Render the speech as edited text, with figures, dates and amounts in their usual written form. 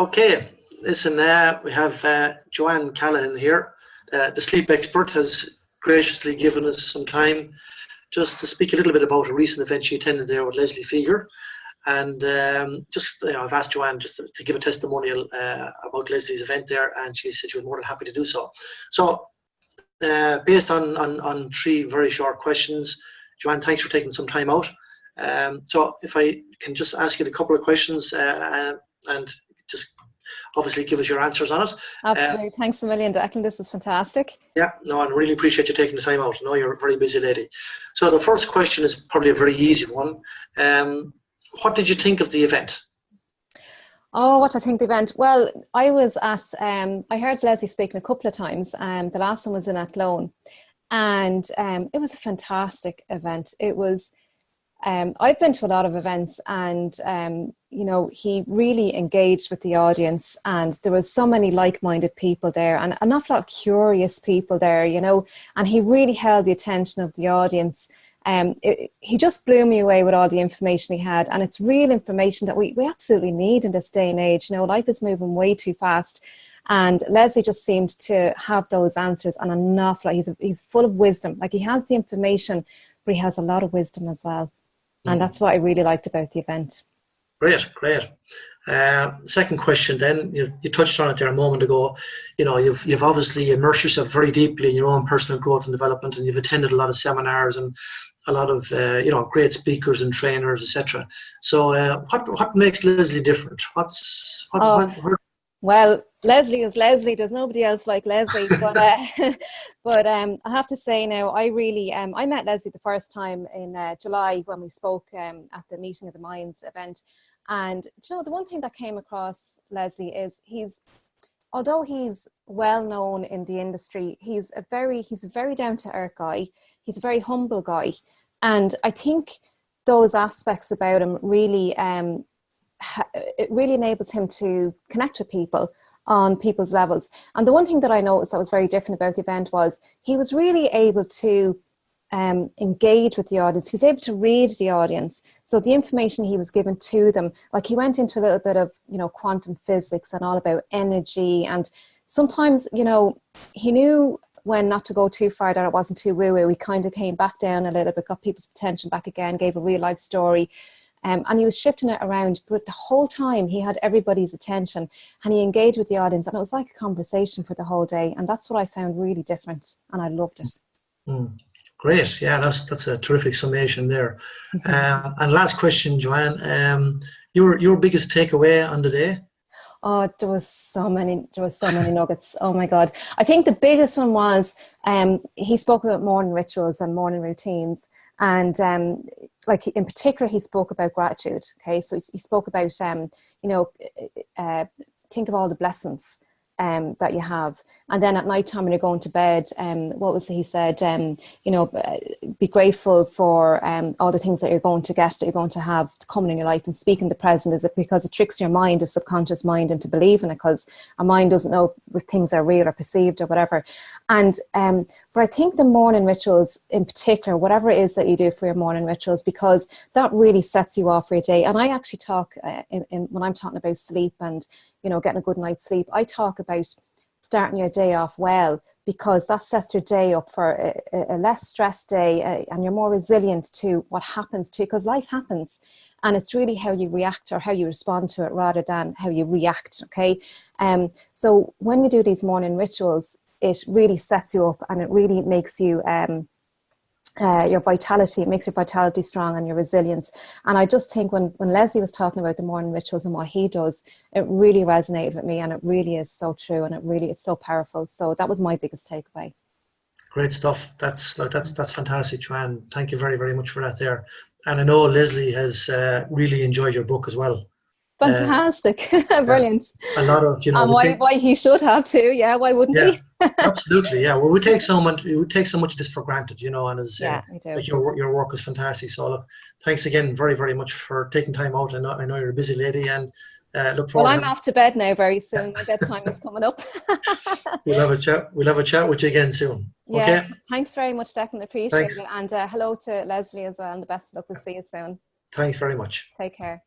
Okay, listen, we have Johann Callaghan here. The sleep expert has graciously given us some time just to speak a little bit about a recent event she attended there with Leslie Feger. And I've asked Johann just to give a testimonial about Leslie's event there, and she said she was more than happy to do so. So, based on three very short questions, Johann, thanks for taking some time out. So, if I can just ask you a couple of questions and just obviously give us your answers on it. Absolutely. Thanks a million, Declan. This is fantastic. Yeah, no, I really appreciate you taking the time out. I know you're a very busy lady. So the first question is probably a very easy one. What did you think of the event? Oh, what I think the event? Well, I was at, I heard Leslie speaking a couple of times. The last one was in Athlone. And it was a fantastic event. It was, I've been to a lot of events, and you know, he really engaged with the audience, and there was so many like-minded people there and an awful lot of curious people there, you know, and he really held the attention of the audience. He just blew me away with all the information he had, and it's real information that we absolutely need in this day and age. You know, life is moving way too fast, and Leslie just seemed to have those answers and an awful lot. He's full of wisdom. Like, he has the information, but he has a lot of wisdom as well. And that's what I really liked about the event. Great. Second question then, you touched on it there a moment ago. You know, you've obviously immersed yourself very deeply in your own personal growth and development, and you've attended a lot of seminars and a lot of great speakers and trainers, etc. So what makes Leslie different? Well, Leslie is Leslie. There's nobody else like Leslie. But I have to say now, I really I met Leslie the first time in July when we spoke at the Meeting of the Minds event. And you know, the one thing that came across Leslie is although he's well known in the industry, he's a very down to earth guy. He's a very humble guy, and I think those aspects about him really it really enables him to connect with people on people's levels. And the one thing that I noticed that was very different about the event was he was really able to engage with the audience. He was able to read the audience. So the information he was given to them, like, he went into a little bit of, you know, quantum physics and all about energy. And sometimes, you know, he knew when not to go too far, that it wasn't too woo-woo. He kind of came back down a little bit, got people's attention back again, gave a real life story. And he was shifting it around, but the whole time he had everybody's attention, and he engaged with the audience, and it was like a conversation for the whole day. And that's what I found really different, and I loved it. Great. Yeah, that's a terrific summation there. And last question, Johann, your biggest takeaway on the day? Oh, there was so many nuggets. Oh my God. I think the biggest one was he spoke about morning rituals and morning routines. And like, in particular, he spoke about gratitude. Okay, so he spoke about, think of all the blessings that you have. And then at night time when you're going to bed, what was it he said? Be grateful for all the things that you're going to get, that you're going to have coming in your life, and speak in the present. Is it because it tricks your mind, the subconscious mind, into believing it, because our mind doesn't know if things are real or perceived or whatever. And but I think the morning rituals in particular, whatever it is that you do for your morning rituals, because that really sets you off for your day. And I actually talk when I'm talking about sleep and, you know, getting a good night's sleep, I talk about starting your day off well, because that sets your day up for a less stressed day, and you're more resilient to what happens to you, because life happens, and it's really how you react or how you respond to it rather than how you react. Okay, so when you do these morning rituals, it really sets you up, and it really makes you your vitality, it makes your vitality strong and your resilience. And I just think when Leslie was talking about the morning rituals and what he does, it really resonated with me, and it really is so true, and it really is so powerful. So that was my biggest takeaway. Great stuff. That's fantastic, Joanne. Thank you very, very much for that there. And I know Leslie has really enjoyed your book as well. Fantastic. Brilliant. A lot of, and why he should have too. Yeah, why wouldn't he? Absolutely. Yeah. Well, we take so much of this for granted, you know, and as we do. Like your work is fantastic. So look, thanks again very, very much for taking time out. I know you're a busy lady, and look forward. Well, I'm off to bed now very soon. My bedtime is coming up. We'll have a chat with you again soon. Yeah. Okay. Thanks very much, Declan. Appreciate it. And hello to Leslie as well, and the best of luck. We'll see you soon. Thanks very much. Take care.